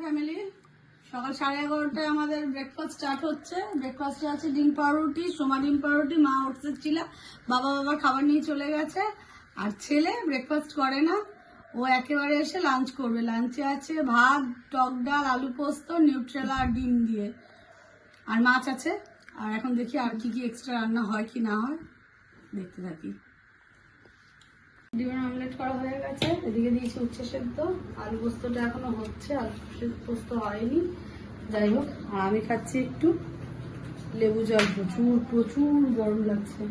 Family, সকাল 11:30টায় আমাদের breakfast start হচ্ছে। ব্রেকফাস্টে আছে ডিম পাউরুটি, সোমা ডিম পাউরুটি, মা ওটসের চিলা, বাবা খাবার নিয়ে চলে গেছে। আর ছেলে ব্রেকফাস্ট করে না, ও একেবারে এসে লাঞ্চ করবে। লাঞ্চে আছে ভাত, টক ডাল, আলু পোস্ত, নিউট্রেলা আর ডিম দিয়ে, আর মাছ আছে। আর এখন দেখি আর কি কি এক্সট্রা রান্না হয় কি না হয়, দেখতে থাকি। ডিমের অমলেট করা হয়ে গেছে, এদিকে দিয়েছি উচ্ছে সেদ্ধ, আলু পোস্তটা এখনো হচ্ছে, আলু পোস্ত হয়নি। যাই হোক, আর আমি খাচ্ছি একটু লেবু জল, প্রচুর প্রচুর গরম লাগছে।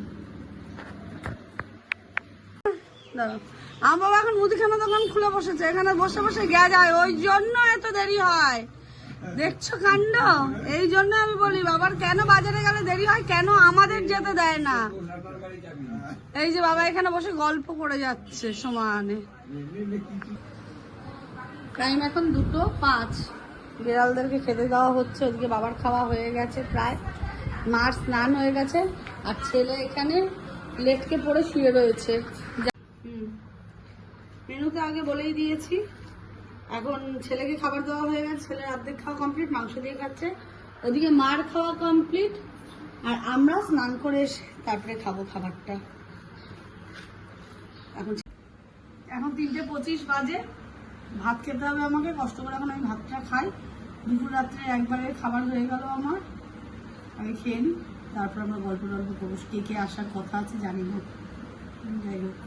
আমার বাবা এখন মুদিখানা দোকান খুলে বসেছে, এখানে বসে বসে গেছে যায়, ওই জন্য এত দেরি হয়। দেখছো কাণ্ড, এই জন্য আমি বলি বাবার কেন বাজারে গেলে দেরি হয়, কেন আমাদের যেতে দেয় না। এই যে বাবা এখানে বসে গল্প করে যাচ্ছে সমানে। টাইম এখন 2:05, বিড়ালদেরকে খেতে দেওয়া হচ্ছে। ওদিকে বাবার খাওয়া হয়ে গেছে প্রায়, মার স্নান হয়ে গেছে, আর ছেলে এখানে লেটকে পড়ে শুয়ে রয়েছে। মেনুতে আগে বলেই দিয়েছি। এখন ছেলেকে খাবার দেওয়া হয়ে গেছে, ছেলের অর্ধেক খাওয়া কমপ্লিট, মাংস দিয়ে খাচ্ছে। ওদিকে মার খাওয়া কমপ্লিট, আর আমরা স্নান করে এসে তারপরে খাবো খাবারটা। এখন 3:25 বাজে, ভাত খেতে হবে আমাকে, কষ্ট করে এখন আমি ভাতটা খাই। দুপুর রাত্রে একবারে খাবার হয়ে গেল আমার, আগে খেয়ে নিই, তারপর আমরা গল্প করবো। কে কে আসার কথা আছে জানি না, যাই হোক।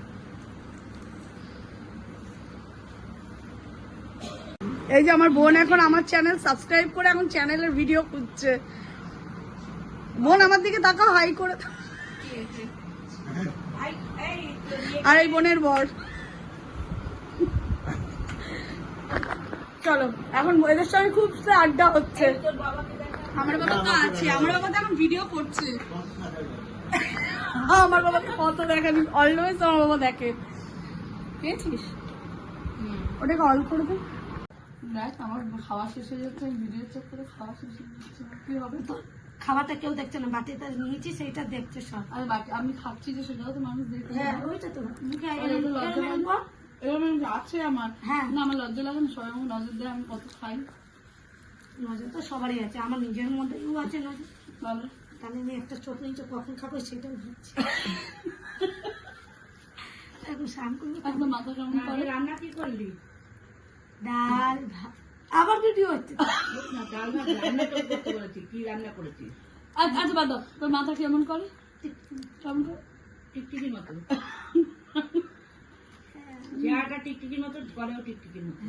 এই যে আমার বোন এখন আমার চ্যানেল সাবস্ক্রাইব করে এখন চ্যানেলের ভিডিও খুঁজছে। বোন আমার দিকে তাকাও, হাই করে। আর এই বোনের বর। চলো এখন এদের সঙ্গে খুব আড্ডা হচ্ছে। আমার বাবা তো আছে, আমার বাবা তো এখন ভিডিও করছে। আমার বাবাকে কত দেখাবি, অলওয়েজ আমার বাবা দেখে। পেয়েছিস ওটাকে অল করবে। দেখ আমার খাওয়া শেষ হয়ে যাচ্ছে, ভিডিও চেক করে খাওয়া শেষ হয়ে যাচ্ছে, কি হবে তো? খাবারটা কেউ দেখছে না, বাটিটা নিয়েছি সেইটা দেখছে সব। আর বাকি আমি খাচ্ছি যে সেটাও তো মানুষ দেখছে। হ্যাঁ ওইটা তো আছে আমার। হ্যাঁ না আমার লজ্জা লাগে না, সবাই আমার নজর দেয় আমি কত খাই। নজর তো সবারই আছে, আমার নিজের মধ্যেও আছে নজর। ভালো, তাহলে আমি একটা চোখ নিচে কখন খাবো সেটাও ভাবছি। এখন স্নান করবো, একদম মাথা কেমন করে। রান্না কি করলি? ডাল ভাত, আবার ভিডিও হচ্ছে। ডাল ভাত রান্না করতে বলেছি, কি রান্না করেছি? আচ্ছা বাদ দাও, তোর মাথা কেমন করে? কেমন করে? টিকটিকির মতো। চেহারাটা টিকটিকির মতো, গলেও টিকটিকির মতো।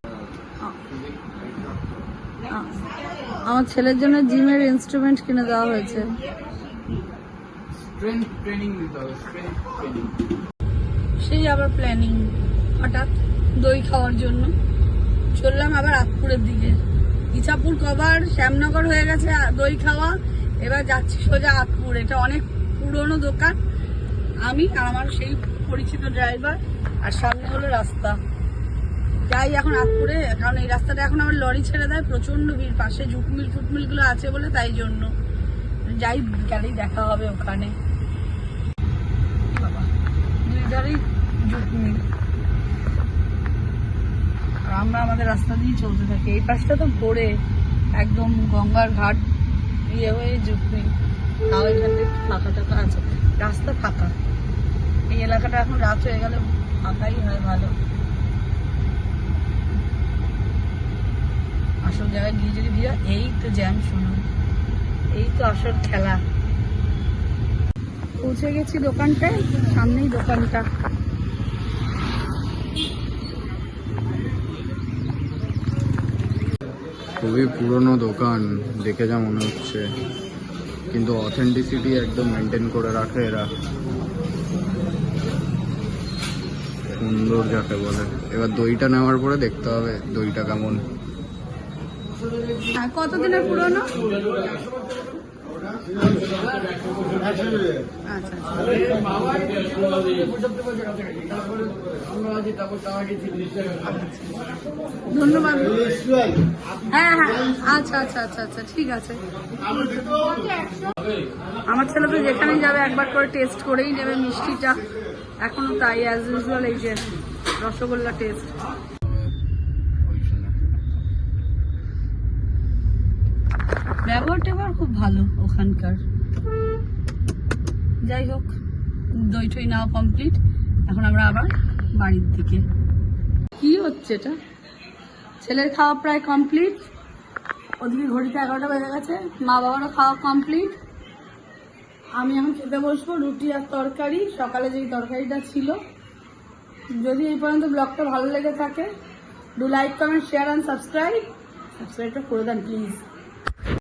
আমার ছেলের জন্য জিমের ইনস্ট্রুমেন্ট কিনে দেওয়া হয়েছে। সেই আবার প্ল্যানিং হঠাৎ দই খাওয়ার জন্য চললাম আবার আতপুরের দিকে। ইছাপুর কভার, শ্যামনগর হয়ে গেছে দই খাওয়া, এবার যাচ্ছি সোজা আতপুর। এটা অনেক পুরনো দোকান। আমি আর আমার সেই পরিচিত ড্রাইভার, আর সামনে হলো রাস্তা। যাই এখন আতপুরে, কারণ এই রাস্তাটা এখন আমার লরি ছেড়ে দেয়, প্রচন্ড ভিড়, পাশে জুটমিল ফুটমিল গুলো আছে বলে, তাই জন্য যাই, গেলেই দেখা হবে ওখানে। বাবা দুই ধারেই জুটমিল, আর আমরা আমাদের রাস্তা দিয়ে চলতে থাকি। এই পাশটা তো ভরে একদম গঙ্গার ঘাট ইয়ে হয়ে জুটমিল, তাও এখান থেকে ফাঁকা টাকা আছে, রাস্তা ফাঁকা। এই এলাকাটা এখন রাত হয়ে গেলে ফাঁকাই হয় ভালো। আসল জায়গায় গিয়ে যদি ভিড়, এই তো জ্যাম শুনুন, এই তো আসল খেলা। পৌঁছে গেছি দোকানটায়, সামনেই দোকানটা। খুবই পুরনো দোকান দেখে যা মনে হচ্ছে, কিন্তু অথেন্টিসিটি একদম মেনটেন করে রাখে এরা, সুন্দর যাকে বলে। এবার দইটা নেওয়ার পরে দেখতে হবে দইটা কেমন। কতদিনের পুরনো? আচ্ছা ধন্যবাদ। হ্যাঁ হ্যাঁ আচ্ছা আচ্ছা আচ্ছা আচ্ছা ঠিক আছে। আমার ছেলে তো যেখানেই যাবে একবার করে টেস্ট করেই নেবে মিষ্টিটা, এখনো তাই অ্যাজ ইউজুয়াল। এই যে রসগোল্লা টেস্ট, ব্যবহার ট্যাবহার খুব ভালো ওখানকার। যাই হোক, দই টই নাও কমপ্লিট, এখন আমরা আবার বাড়ির দিকে। কি হচ্ছে এটা? ছেলের খাওয়া প্রায় কমপ্লিট, ওদিকে ঘড়িতে 11টা বেজে গেছে, মা বাবারও খাওয়া কমপ্লিট। আমি এখন খেতে বসবো রুটি আর তরকারি, সকালে যেই তরকারিটা ছিল। যদি এই পর্যন্ত ব্লগটা ভালো লেগে থাকে, do like, comment, share and সাবস্ক্রাইবটা করে দেন প্লিজ।